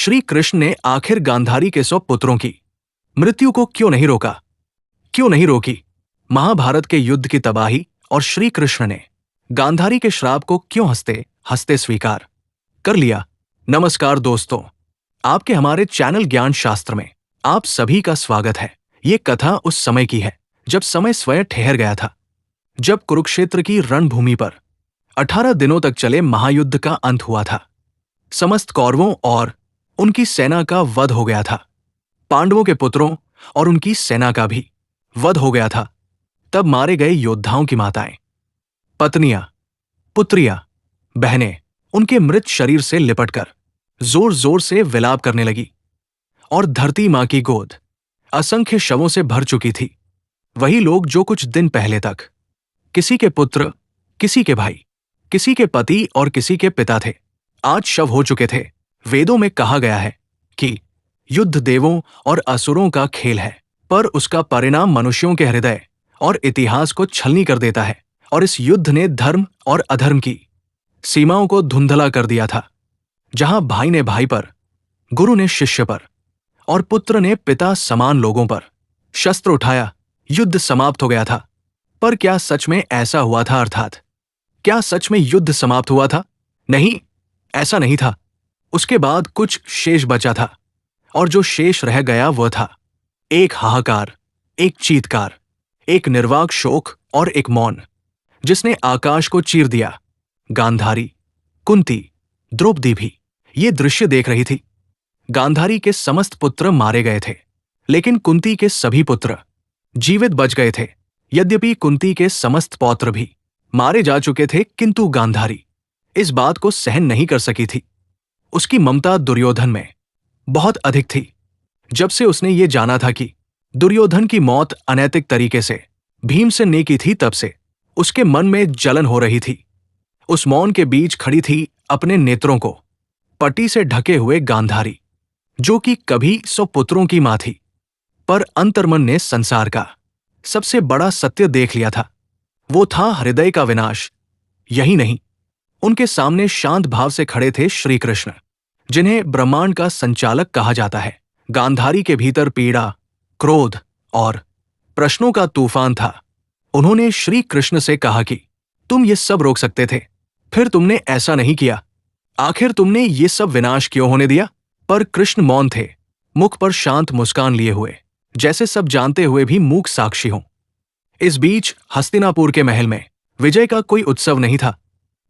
श्री कृष्ण ने आखिर गांधारी के 100 पुत्रों की मृत्यु को क्यों नहीं रोका, क्यों नहीं रोकी? महाभारत के युद्ध की तबाही और श्री कृष्ण ने गांधारी के श्राप को क्यों हंसते हंसते स्वीकार कर लिया? नमस्कार दोस्तों, आपके हमारे चैनल ज्ञान शास्त्र में आप सभी का स्वागत है। ये कथा उस समय की है जब समय स्वयं ठहर गया था, जब कुरुक्षेत्र की रणभूमि पर 18 दिनों तक चले महायुद्ध का अंत हुआ था। समस्त कौरवों और उनकी सेना का वध हो गया था। पांडवों के पुत्रों और उनकी सेना का भी वध हो गया था। तब मारे गए योद्धाओं की माताएं, पत्नियां, पुत्रियां, बहनें उनके मृत शरीर से लिपटकर जोर जोर से विलाप करने लगी और धरती मां की गोद असंख्य शवों से भर चुकी थी। वही लोग जो कुछ दिन पहले तक किसी के पुत्र, किसी के भाई, किसी के पति और किसी के पिता थे, आज शव हो चुके थे। वेदों में कहा गया है कि युद्ध देवों और असुरों का खेल है, पर उसका परिणाम मनुष्यों के हृदय और इतिहास को छलनी कर देता है। और इस युद्ध ने धर्म और अधर्म की सीमाओं को धुंधला कर दिया था। जहां भाई ने भाई पर, गुरु ने शिष्य पर और पुत्र ने पिता समान लोगों पर शस्त्र उठाया, युद्ध समाप्त हो गया था। पर क्या सच में ऐसा हुआ था? अर्थात क्या सच में युद्ध समाप्त हुआ था? नहीं, ऐसा नहीं था। उसके बाद कुछ शेष बचा था, और जो शेष रह गया वह था एक हाहाकार, एक चीत्कार, एक निर्वाक शोक और एक मौन जिसने आकाश को चीर दिया। गांधारी, कुंती, द्रौपदी भी ये दृश्य देख रही थी। गांधारी के समस्त पुत्र मारे गए थे, लेकिन कुंती के सभी पुत्र जीवित बच गए थे। यद्यपि कुंती के समस्त पौत्र भी मारे जा चुके थे, किंतु गांधारी इस बात को सहन नहीं कर सकी थी। उसकी ममता दुर्योधन में बहुत अधिक थी। जब से उसने ये जाना था कि दुर्योधन की मौत अनैतिक तरीके से भीमसेन ने की थी, तब से उसके मन में जलन हो रही थी। उस मौन के बीच खड़ी थी अपने नेत्रों को पट्टी से ढके हुए गांधारी, जो कि कभी 100 पुत्रों की मां थी, पर अंतर्मन ने संसार का सबसे बड़ा सत्य देख लिया था। वो था हृदय का विनाश। यही नहीं, उनके सामने शांत भाव से खड़े थे श्री कृष्ण, जिन्हें ब्रह्मांड का संचालक कहा जाता है। गांधारी के भीतर पीड़ा, क्रोध और प्रश्नों का तूफान था। उन्होंने श्री कृष्ण से कहा कि तुम ये सब रोक सकते थे, फिर तुमने ऐसा नहीं किया। आखिर तुमने ये सब विनाश क्यों होने दिया? पर कृष्ण मौन थे, मुख पर शांत मुस्कान लिए हुए, जैसे सब जानते हुए भी मूक साक्षी हों। इस बीच हस्तिनापुर के महल में विजय का कोई उत्सव नहीं था।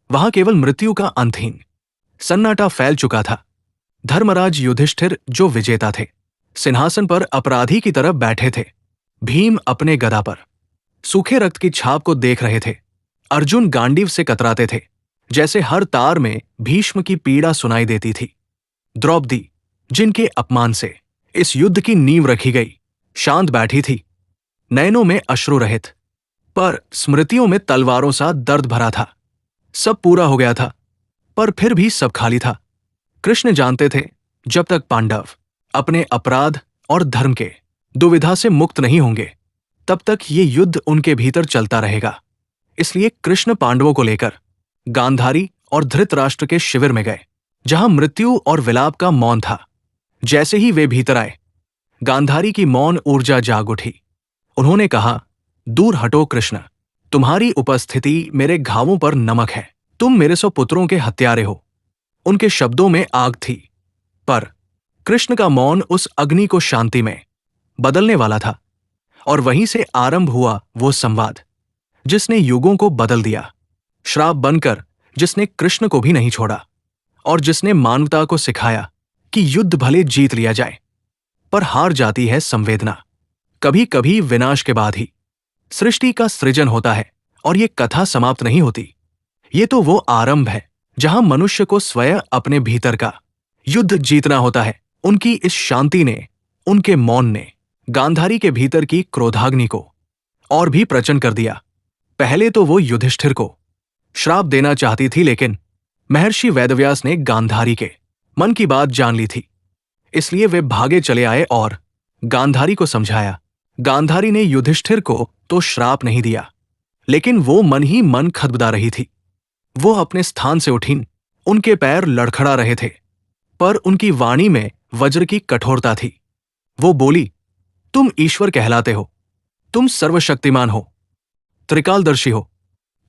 वहां केवल मृत्यु का अंतहीन सन्नाटा फैल चुका था। धर्मराज युधिष्ठिर जो विजेता थे, सिंहासन पर अपराधी की तरह बैठे थे। भीम अपने गदा पर सूखे रक्त की छाप को देख रहे थे। अर्जुन गांडीव से कतराते थे, जैसे हर तार में भीष्म की पीड़ा सुनाई देती थी। द्रौपदी, जिनके अपमान से इस युद्ध की नींव रखी गई, शांत बैठी थी, नयनों में अश्रु रहित, पर स्मृतियों में तलवारों सा दर्द भरा था। सब पूरा हो गया था, पर फिर भी सब खाली था। कृष्ण जानते थे, जब तक पांडव अपने अपराध और धर्म के दुविधा से मुक्त नहीं होंगे, तब तक ये युद्ध उनके भीतर चलता रहेगा। इसलिए कृष्ण पांडवों को लेकर गांधारी और धृतराष्ट्र के शिविर में गए, जहां मृत्यु और विलाप का मौन था। जैसे ही वे भीतर आए, गांधारी की मौन ऊर्जा जाग उठी। उन्होंने कहा, दूर हटो कृष्ण, तुम्हारी उपस्थिति मेरे घावों पर नमक है। तुम मेरे 100 पुत्रों के हत्यारे हो। उनके शब्दों में आग थी, पर कृष्ण का मौन उस अग्नि को शांति में बदलने वाला था। और वहीं से आरंभ हुआ वो संवाद जिसने युगों को बदल दिया, श्राप बनकर जिसने कृष्ण को भी नहीं छोड़ा, और जिसने मानवता को सिखाया कि युद्ध भले जीत लिया जाए, पर हार जाती है संवेदना। कभी कभी विनाश के बाद ही सृष्टि का सृजन होता है, और ये कथा समाप्त नहीं होती। ये तो वो आरंभ है जहां मनुष्य को स्वयं अपने भीतर का युद्ध जीतना होता है। उनकी इस शांति ने, उनके मौन ने गांधारी के भीतर की क्रोधाग्नि को और भी प्रचंड कर दिया। पहले तो वो युधिष्ठिर को श्राप देना चाहती थी, लेकिन महर्षि वेदव्यास ने गांधारी के मन की बात जान ली थी। इसलिए वे भागे चले आए और गांधारी को समझाया। गांधारी ने युधिष्ठिर को तो श्राप नहीं दिया, लेकिन वो मन ही मन खदबदा रही थी। वो अपने स्थान से उठी, उनके पैर लड़खड़ा रहे थे। पर उनकी वाणी में वज्र की कठोरता थी। वो बोली, तुम ईश्वर कहलाते हो, तुम सर्वशक्तिमान हो, त्रिकालदर्शी हो।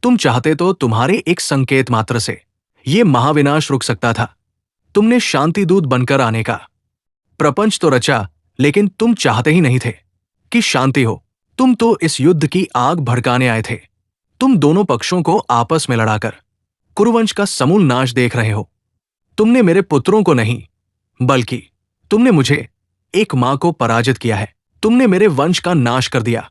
तुम चाहते तो तुम्हारे एक संकेत मात्र से ये महाविनाश रुक सकता था। तुमने शांति दूत बनकर आने का प्रपंच तो रचा, लेकिन तुम चाहते ही नहीं थे कि शांति हो। तुम तो इस युद्ध की आग भड़काने आए थे। तुम दोनों पक्षों को आपस में लड़ाकर कुरुवंश का समूल नाश देख रहे हो। तुमने मेरे पुत्रों को नहीं, बल्कि तुमने मुझे, एक मां को पराजित किया है। तुमने मेरे वंश का नाश कर दिया।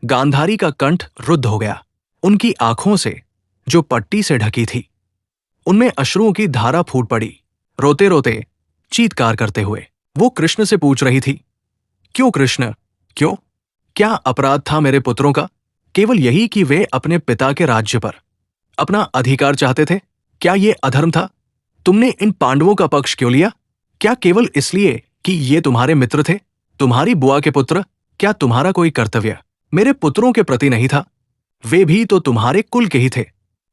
गांधारी का कंठ रुद्ध हो गया। उनकी आंखों से, जो पट्टी से ढकी थी, उनमें अश्रुओं की धारा फूट पड़ी। रोते रोते, चीत्कार करते हुए वो कृष्ण से पूछ रही थी, क्यों कृष्ण, क्यों? क्या अपराध था मेरे पुत्रों का? केवल यही कि वे अपने पिता के राज्य पर अपना अधिकार चाहते थे? क्या ये अधर्म था? तुमने इन पांडवों का पक्ष क्यों लिया? क्या केवल इसलिए कि ये तुम्हारे मित्र थे, तुम्हारी बुआ के पुत्र? क्या तुम्हारा कोई कर्तव्य मेरे पुत्रों के प्रति नहीं था? वे भी तो तुम्हारे कुल के ही थे।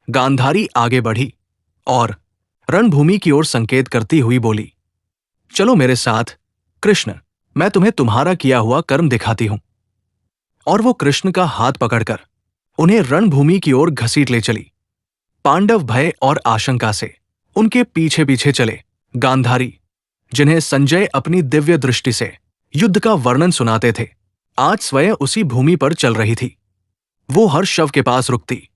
गांधारी आगे बढ़ी और रणभूमि की ओर संकेत करती हुई बोली, चलो मेरे साथ कृष्ण, मैं तुम्हें तुम्हारा किया हुआ कर्म दिखाती हूं। और वो कृष्ण का हाथ पकड़कर उन्हें रणभूमि की ओर घसीट ले चली। पांडव भय और आशंका से उनके पीछे पीछे चले। गांधारी, जिन्हें संजय अपनी दिव्य दृष्टि से युद्ध का वर्णन सुनाते थे, आज स्वयं उसी भूमि पर चल रही थी। वो हर शव के पास रुकती,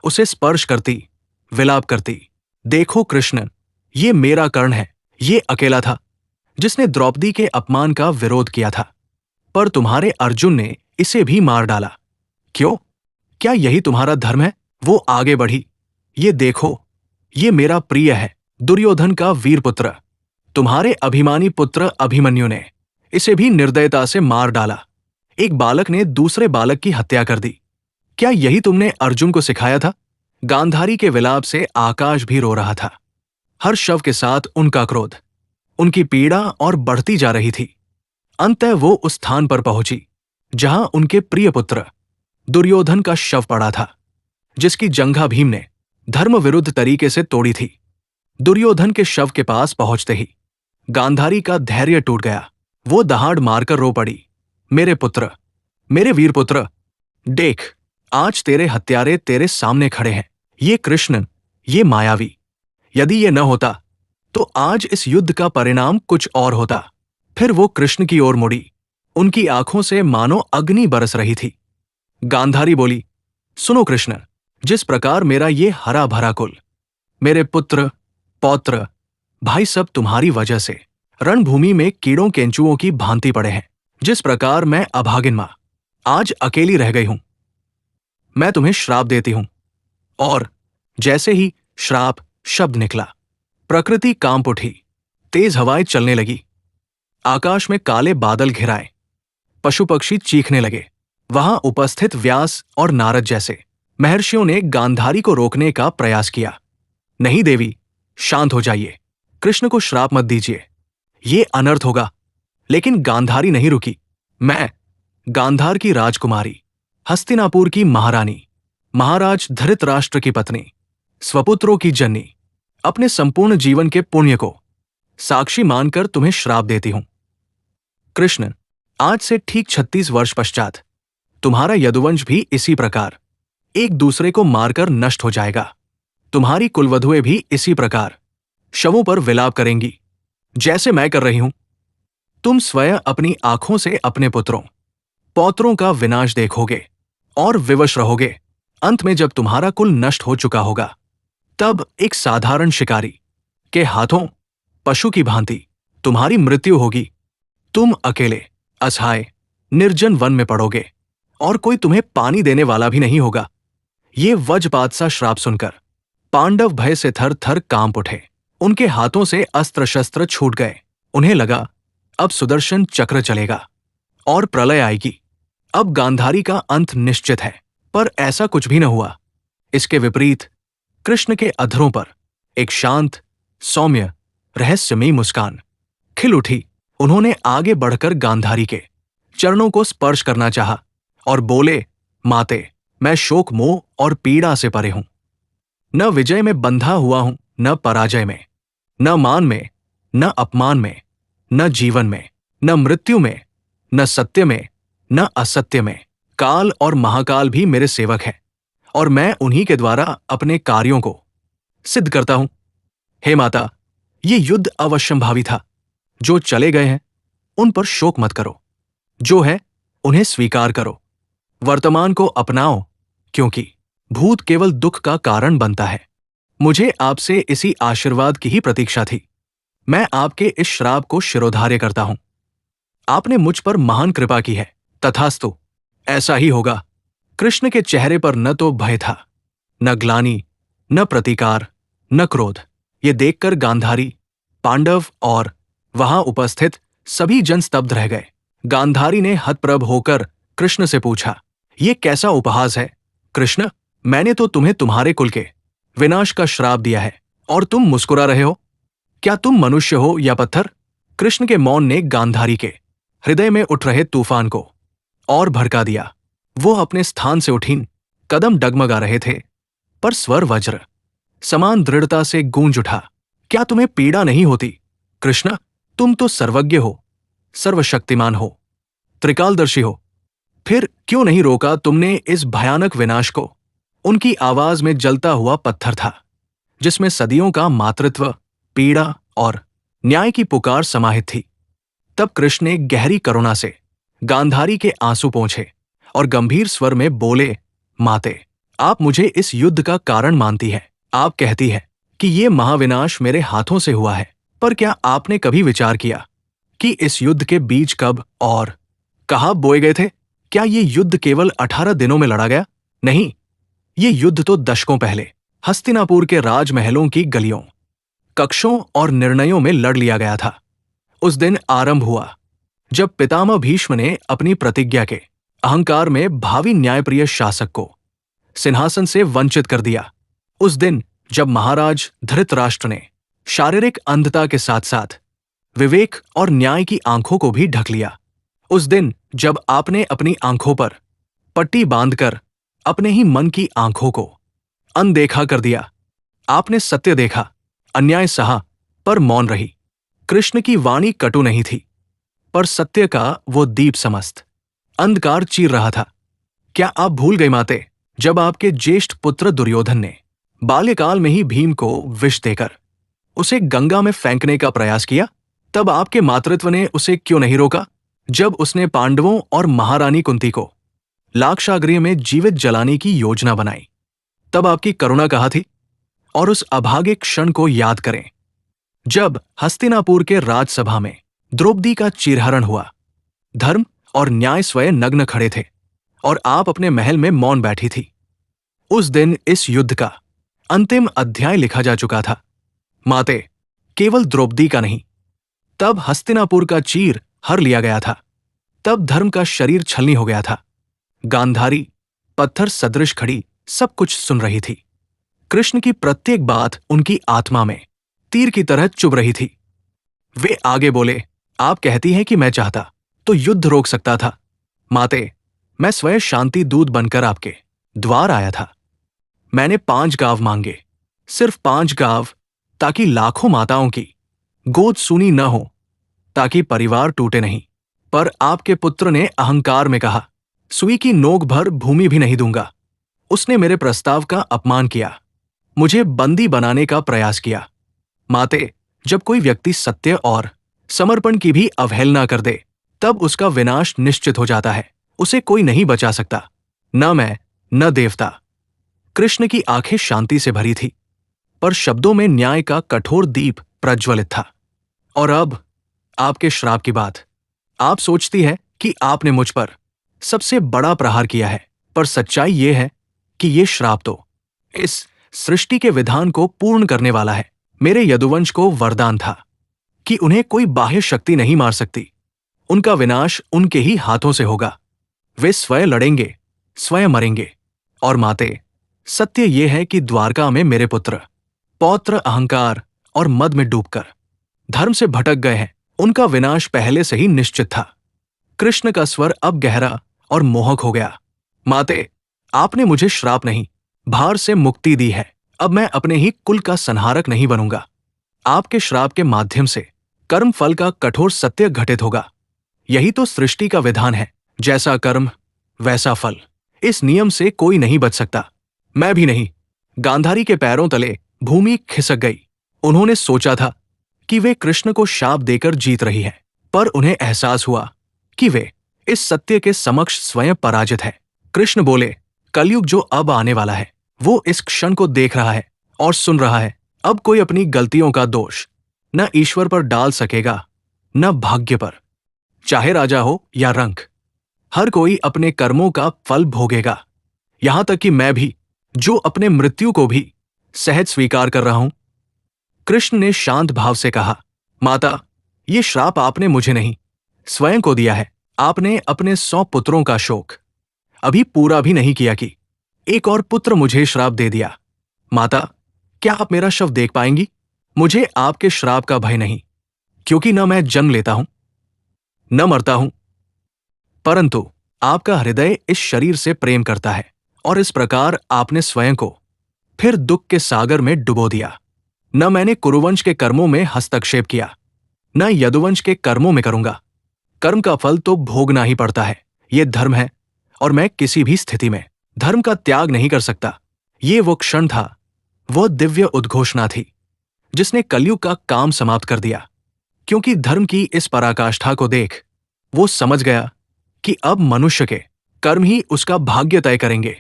उसे स्पर्श करती, विलाप करती, देखो कृष्ण, ये मेरा कर्ण है। ये अकेला था जिसने द्रौपदी के अपमान का विरोध किया था, पर तुम्हारे अर्जुन ने इसे भी मार डाला। क्यों? क्या यही तुम्हारा धर्म है? वो आगे बढ़ी, ये देखो, ये मेरा प्रिय है, दुर्योधन का वीर पुत्र। तुम्हारे अभिमानी पुत्र अभिमन्यु ने इसे भी निर्दयता से मार डाला। एक बालक ने दूसरे बालक की हत्या कर दी। क्या यही तुमने अर्जुन को सिखाया था? गांधारी के विलाप से आकाश भी रो रहा था। हर शव के साथ उनका क्रोध, उनकी पीड़ा और बढ़ती जा रही थी। अंततः वो उस स्थान पर पहुंची जहां उनके प्रिय पुत्र दुर्योधन का शव पड़ा था, जिसकी जंघा भीम ने धर्म विरुद्ध तरीके से तोड़ी थी। दुर्योधन के शव के पास पहुंचते ही गांधारी का धैर्य टूट गया। वो दहाड़ मारकर रो पड़ी, मेरे पुत्र, मेरे वीर पुत्र, देख, आज तेरे हत्यारे तेरे सामने खड़े हैं। ये कृष्ण, ये मायावी। यदि ये न होता तो आज इस युद्ध का परिणाम कुछ और होता। फिर वो कृष्ण की ओर मुड़ी। उनकी आंखों से मानो अग्नि बरस रही थी। गांधारी बोली, सुनो कृष्ण, जिस प्रकार मेरा ये हरा भरा कुल, मेरे पुत्र, पौत्र, भाई सब तुम्हारी वजह से रणभूमि में कीड़ों केंचुओं की भांति पड़े हैं, जिस प्रकार मैं अभागिन मां आज अकेली रह गई हूं, मैं तुम्हें श्राप देती हूं। और जैसे ही श्राप शब्द निकला, प्रकृति कांप उठी, तेज हवाएं चलने लगी, आकाश में काले बादल घिराए, पशु पक्षी चीखने लगे। वहां उपस्थित व्यास और नारद जैसे महर्षियों ने गांधारी को रोकने का प्रयास किया। नहीं देवी, शांत हो जाइए, कृष्ण को श्राप मत दीजिए, ये अनर्थ होगा। लेकिन गांधारी नहीं रुकी। मैं, गांधार की राजकुमारी, हस्तिनापुर की महारानी, महाराज धृतराष्ट्र की पत्नी, स्वपुत्रों की जननी, अपने संपूर्ण जीवन के पुण्य को साक्षी मानकर तुम्हें श्राप देती हूं। कृष्ण, आज से ठीक 36 वर्ष पश्चात तुम्हारा यदुवंश भी इसी प्रकार एक दूसरे को मारकर नष्ट हो जाएगा। तुम्हारी कुलवधुएं भी इसी प्रकार शवों पर विलाप करेंगी, जैसे मैं कर रही हूं। तुम स्वयं अपनी आंखों से अपने पुत्रों, पौत्रों का विनाश देखोगे और विवश रहोगे। अंत में जब तुम्हारा कुल नष्ट हो चुका होगा, तब एक साधारण शिकारी के हाथों पशु की भांति तुम्हारी मृत्यु होगी। तुम अकेले असहाय निर्जन वन में पड़ोगे और कोई तुम्हें पानी देने वाला भी नहीं होगा। ये वज्रपात सा श्राप सुनकर पांडव भय से थर थर कांप उठे। उनके हाथों से अस्त्र शस्त्र छूट गए। उन्हें लगा अब सुदर्शन चक्र चलेगा और प्रलय आएगी। अब गांधारी का अंत निश्चित है, पर ऐसा कुछ भी न हुआ। इसके विपरीत कृष्ण के अधरों पर एक शांत, सौम्य, रहस्यमयी मुस्कान खिल उठी। उन्होंने आगे बढ़कर गांधारी के चरणों को स्पर्श करना चाहा और बोले, माते, मैं शोक मोह और पीड़ा से परे हूं। न विजय में बंधा हुआ हूं, न पराजय में, न मान में, न अपमान में, न जीवन में, न मृत्यु में, न सत्य में, न असत्य में। काल और महाकाल भी मेरे सेवक हैं और मैं उन्हीं के द्वारा अपने कार्यों को सिद्ध करता हूं। हे माता, ये युद्ध अवश्यंभावी था। जो चले गए हैं उन पर शोक मत करो, जो है उन्हें स्वीकार करो। वर्तमान को अपनाओ, क्योंकि भूत केवल दुख का कारण बनता है। मुझे आपसे इसी आशीर्वाद की ही प्रतीक्षा थी। मैं आपके इस श्राप को शिरोधार्य करता हूं। आपने मुझ पर महान कृपा की है, तथास्तु, ऐसा ही होगा। कृष्ण के चेहरे पर न तो भय था, न ग्लानि, न प्रतीकार, न क्रोध। ये देखकर गांधारी, पांडव और वहां उपस्थित सभी जन स्तब्ध रह गए। गांधारी ने हतप्रभ होकर कृष्ण से पूछा, ये कैसा उपहास है कृष्ण? मैंने तो तुम्हें तुम्हारे कुल के विनाश का श्राप दिया है और तुम मुस्कुरा रहे हो। क्या तुम मनुष्य हो या पत्थर? कृष्ण के मौन ने गांधारी के हृदय में उठ रहे तूफान को और भड़का दिया। वो अपने स्थान से उठीं, कदम डगमगा रहे थे, पर स्वर वज्र समान दृढ़ता से गूंज उठा। क्या तुम्हें पीड़ा नहीं होती कृष्ण? तुम तो सर्वज्ञ हो, सर्वशक्तिमान हो, त्रिकालदर्शी हो। फिर क्यों नहीं रोका तुमने इस भयानक विनाश को? उनकी आवाज में जलता हुआ पत्थर था, जिसमें सदियों का मातृत्व, पीड़ा और न्याय की पुकार समाहित थी। तब कृष्ण ने गहरी करुणा से गांधारी के आंसू पोंछे और गंभीर स्वर में बोले, माते, आप मुझे इस युद्ध का कारण मानती है। आप कहती है कि ये महाविनाश मेरे हाथों से हुआ है, पर क्या आपने कभी विचार किया कि इस युद्ध के बीज कब और कहाँ बोए गए थे? क्या ये युद्ध केवल 18 दिनों में लड़ा गया? नहीं, ये युद्ध तो दशकों पहले हस्तिनापुर के राजमहलों की गलियों, कक्षों और निर्णयों में लड़ लिया गया था। उस दिन आरंभ हुआ जब पितामह भीष्म ने अपनी प्रतिज्ञा के अहंकार में भावी न्यायप्रिय शासक को सिंहासन से वंचित कर दिया। उस दिन जब महाराज धृतराष्ट्र ने शारीरिक अंधता के साथ साथ विवेक और न्याय की आंखों को भी ढक लिया। उस दिन जब आपने अपनी आंखों पर पट्टी बांधकर अपने ही मन की आंखों को अनदेखा कर दिया। आपने सत्य देखा, अन्याय सहा, पर मौन रही। कृष्ण की वाणी कटु नहीं थी, पर सत्य का वो दीप समस्त अंधकार चीर रहा था। क्या आप भूल गए माते, जब आपके ज्येष्ठ पुत्र दुर्योधन ने बाल्यकाल में ही भीम को विष देकर उसे गंगा में फेंकने का प्रयास किया? तब आपके मातृत्व ने उसे क्यों नहीं रोका? जब उसने पांडवों और महारानी कुंती को लाक्षागृह में जीवित जलाने की योजना बनाई, तब आपकी करुणा कहाँ थी? और उस अभागे क्षण को याद करें जब हस्तिनापुर के राजसभा में द्रौपदी का चीरहरण हुआ। धर्म और न्याय स्वयं नग्न खड़े थे और आप अपने महल में मौन बैठी थी। उस दिन इस युद्ध का अंतिम अध्याय लिखा जा चुका था माते, केवल द्रौपदी का नहीं। तब हस्तिनापुर का चीर हर लिया गया था। तब धर्म का शरीर छलनी हो गया था। गांधारी पत्थर सदृश खड़ी सब कुछ सुन रही थी। कृष्ण की प्रत्येक बात उनकी आत्मा में तीर की तरह चुभ रही थी। वे आगे बोले, आप कहती हैं कि मैं चाहता तो युद्ध रोक सकता था। माते, मैं स्वयं शांति दूत बनकर आपके द्वार आया था। मैंने 5 गांव मांगे, सिर्फ 5 गांव, ताकि लाखों माताओं की गोद सूनी न हो, ताकि परिवार टूटे नहीं। पर आपके पुत्र ने अहंकार में कहा, सुई की नोक भर भूमि भी नहीं दूंगा। उसने मेरे प्रस्ताव का अपमान किया, मुझे बंदी बनाने का प्रयास किया। माते, जब कोई व्यक्ति सत्य और समर्पण की भी अवहेलना कर दे, तब उसका विनाश निश्चित हो जाता है। उसे कोई नहीं बचा सकता, न मैं, न देवता। कृष्ण की आंखें शांति से भरी थी, पर शब्दों में न्याय का कठोर दीप प्रज्वलित था। और अब आपके श्राप की बात, आप सोचती है कि आपने मुझ पर सबसे बड़ा प्रहार किया है, पर सच्चाई यह है कि यह श्राप तो इस सृष्टि के विधान को पूर्ण करने वाला है। मेरे यदुवंश को वरदान था कि उन्हें कोई बाह्य शक्ति नहीं मार सकती। उनका विनाश उनके ही हाथों से होगा। वे स्वयं लड़ेंगे, स्वयं मरेंगे। और माते, सत्य यह है कि द्वारका में मेरे पुत्र पौत्र अहंकार और मद में डूबकर धर्म से भटक गए हैं। उनका विनाश पहले से ही निश्चित था। कृष्ण का स्वर अब गहरा और मोहक हो गया। माते, आपने मुझे श्राप नहीं, भार से मुक्ति दी है। अब मैं अपने ही कुल का संहारक नहीं बनूंगा। आपके श्राप के माध्यम से कर्म फल का कठोर सत्य घटित होगा। यही तो सृष्टि का विधान है, जैसा कर्म वैसा फल। इस नियम से कोई नहीं बच सकता, मैं भी नहीं। गांधारी के पैरों तले भूमि खिसक गई। उन्होंने सोचा था कि वे कृष्ण को शाप देकर जीत रही हैं, पर उन्हें एहसास हुआ कि वे इस सत्य के समक्ष स्वयं पराजित है। कृष्ण बोले, कलयुग जो अब आने वाला है वो इस क्षण को देख रहा है और सुन रहा है। अब कोई अपनी गलतियों का दोष न ईश्वर पर डाल सकेगा न भाग्य पर। चाहे राजा हो या रंक, हर कोई अपने कर्मों का फल भोगेगा। यहां तक कि मैं भी, जो अपने मृत्यु को भी सहज स्वीकार कर रहा हूं। कृष्ण ने शांत भाव से कहा, माता, ये श्राप आपने मुझे नहीं, स्वयं को दिया है। आपने अपने 100 पुत्रों का शोक अभी पूरा भी नहीं किया कि एक और पुत्र मुझे श्राप दे दिया। माता, क्या आप मेरा शव देख पाएंगी? मुझे आपके श्राप का भय नहीं, क्योंकि न मैं जन्म लेता हूं न मरता हूं, परंतु आपका हृदय इस शरीर से प्रेम करता है, और इस प्रकार आपने स्वयं को फिर दुख के सागर में डुबो दिया। न मैंने कुरुवंश के कर्मों में हस्तक्षेप किया, न यदुवंश के कर्मों में करूंगा। कर्म का फल तो भोगना ही पड़ता है, ये धर्म है, और मैं किसी भी स्थिति में धर्म का त्याग नहीं कर सकता। ये वो क्षण था, वह दिव्य उद्घोषणा थी जिसने कलयुग का काम समाप्त कर दिया। क्योंकि धर्म की इस पराकाष्ठा को देख वो समझ गया कि अब मनुष्य के कर्म ही उसका भाग्य तय करेंगे।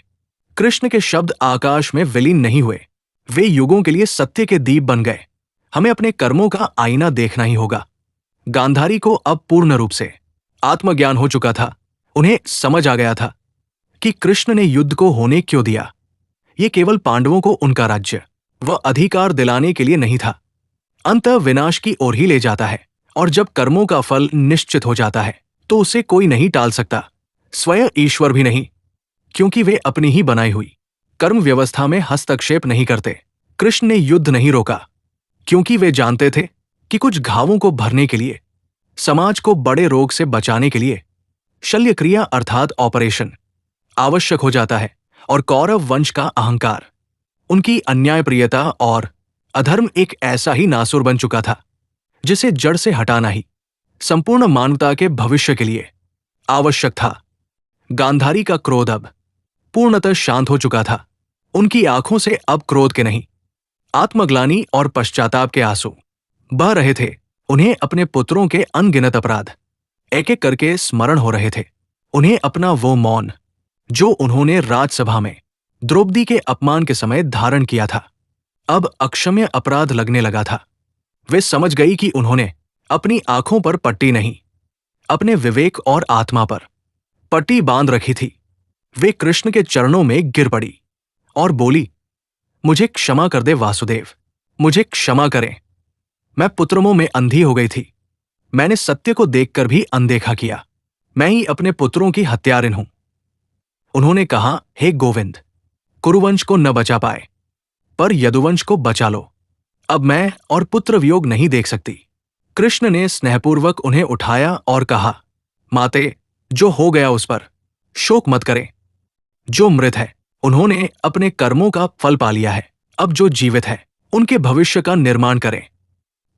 कृष्ण के शब्द आकाश में विलीन नहीं हुए, वे युगों के लिए सत्य के दीप बन गए। हमें अपने कर्मों का आईना देखना ही होगा। गांधारी को अब पूर्ण रूप से आत्मज्ञान हो चुका था। उन्हें समझ आ गया था कि कृष्ण ने युद्ध को होने क्यों दिया। ये केवल पांडवों को उनका राज्य व अधिकार दिलाने के लिए नहीं था। अंततः विनाश की ओर ही ले जाता है, और जब कर्मों का फल निश्चित हो जाता है तो उसे कोई नहीं टाल सकता, स्वयं ईश्वर भी नहीं, क्योंकि वे अपनी ही बनाई हुई कर्म व्यवस्था में हस्तक्षेप नहीं करते। कृष्ण ने युद्ध नहीं रोका, क्योंकि वे जानते थे कि कुछ घावों को भरने के लिए, समाज को बड़े रोग से बचाने के लिए शल्य क्रिया अर्थात ऑपरेशन आवश्यक हो जाता है। और कौरव वंश का अहंकार, उनकी अन्यायप्रियता और अधर्म एक ऐसा ही नासुर बन चुका था जिसे जड़ से हटाना ही संपूर्ण मानवता के भविष्य के लिए आवश्यक था। गांधारी का क्रोध अब पूर्णतः शांत हो चुका था। उनकी आंखों से अब क्रोध के नहीं, आत्मग्लानि और पश्चाताप के आंसू बह रहे थे। उन्हें अपने पुत्रों के अनगिनत अपराध एक एक करके स्मरण हो रहे थे। उन्हें अपना वो मौन जो उन्होंने राजसभा में द्रौपदी के अपमान के समय धारण किया था, अब अक्षम्य अपराध लगने लगा था। वे समझ गई कि उन्होंने अपनी आंखों पर पट्टी नहीं, अपने विवेक और आत्मा पर पट्टी बांध रखी थी। वे कृष्ण के चरणों में गिर पड़ी और बोली, मुझे क्षमा कर दे वासुदेव, मुझे क्षमा करें। मैं पुत्रमों में अंधी हो गई थी। मैंने सत्य को देखकर भी अनदेखा किया। मैं ही अपने पुत्रों की हत्यारिन हूं। उन्होंने कहा, हे गोविंद, कुरुवंश को न बचा पाए, पर यदुवंश को बचा लो। अब मैं और पुत्र वियोग नहीं देख सकती। कृष्ण ने स्नेहपूर्वक उन्हें उठाया और कहा, माते, जो हो गया उस पर शोक मत करें। जो मृत है उन्होंने अपने कर्मों का फल पा लिया है। अब जो जीवित है उनके भविष्य का निर्माण करें।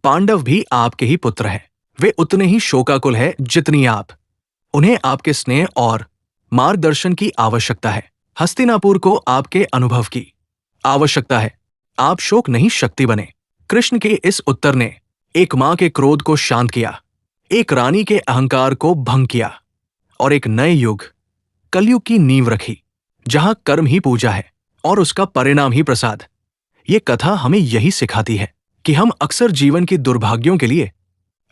पांडव भी आपके ही पुत्र हैं। वे उतने ही शोकाकुल है जितनी आप। उन्हें आपके स्नेह और मार्गदर्शन की आवश्यकता है। हस्तिनापुर को आपके अनुभव की आवश्यकता है। आप शोक नहीं शक्ति बने। कृष्ण के इस उत्तर ने एक मां के क्रोध को शांत किया, एक रानी के अहंकार को भंग किया और एक नए युग कलयुग की नींव रखी, जहां कर्म ही पूजा है और उसका परिणाम ही प्रसाद। ये कथा हमें यही सिखाती है कि हम अक्सर जीवन की दुर्भाग्यों के लिए,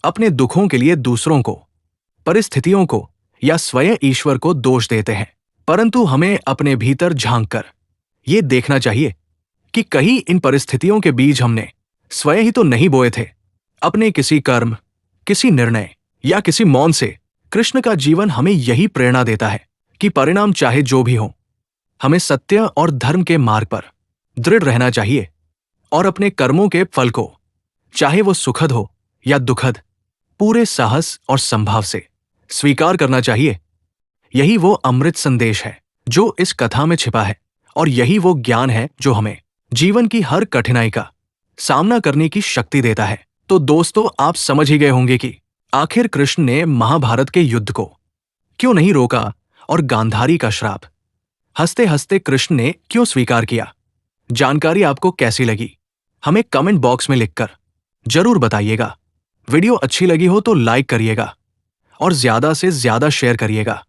अपने दुखों के लिए दूसरों को, परिस्थितियों को या स्वयं ईश्वर को दोष देते हैं, परंतु हमें अपने भीतर झांककर ये देखना चाहिए कि कहीं इन परिस्थितियों के बीज हमने स्वयं ही तो नहीं बोए थे। अपने किसी कर्म, किसी निर्णय या किसी मौन से कृष्ण का जीवन हमें यही प्रेरणा देता है कि परिणाम चाहे जो भी हो, हमें सत्य और धर्म के मार्ग पर दृढ़ रहना चाहिए और अपने कर्मों के फल को, चाहे वो सुखद हो या दुखद, पूरे साहस और संभाव से स्वीकार करना चाहिए। यही वो अमृत संदेश है जो इस कथा में छिपा है, और यही वो ज्ञान है जो हमें जीवन की हर कठिनाई का सामना करने की शक्ति देता है। तो दोस्तों आप समझ ही गए होंगे कि आखिर कृष्ण ने महाभारत के युद्ध को क्यों नहीं रोका और गांधारी का श्राप हंसते हंसते कृष्ण ने क्यों स्वीकार किया। जानकारी आपको कैसी लगी हमें कमेंट बॉक्स में लिखकर जरूर बताइएगा। वीडियो अच्छी लगी हो तो लाइक करिएगा और ज्यादा से ज्यादा शेयर करिएगा,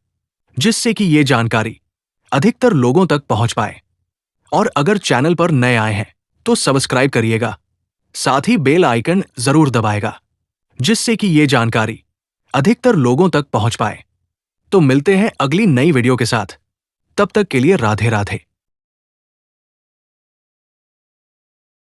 जिससे कि ये जानकारी अधिकतर लोगों तक पहुंच पाए। और अगर चैनल पर नए आए हैं तो सब्सक्राइब करिएगा, साथ ही बेल आइकन जरूर दबाएगा, जिससे कि ये जानकारी अधिकतर लोगों तक पहुंच पाए। तो मिलते हैं अगली नई वीडियो के साथ, तब तक के लिए राधे राधे।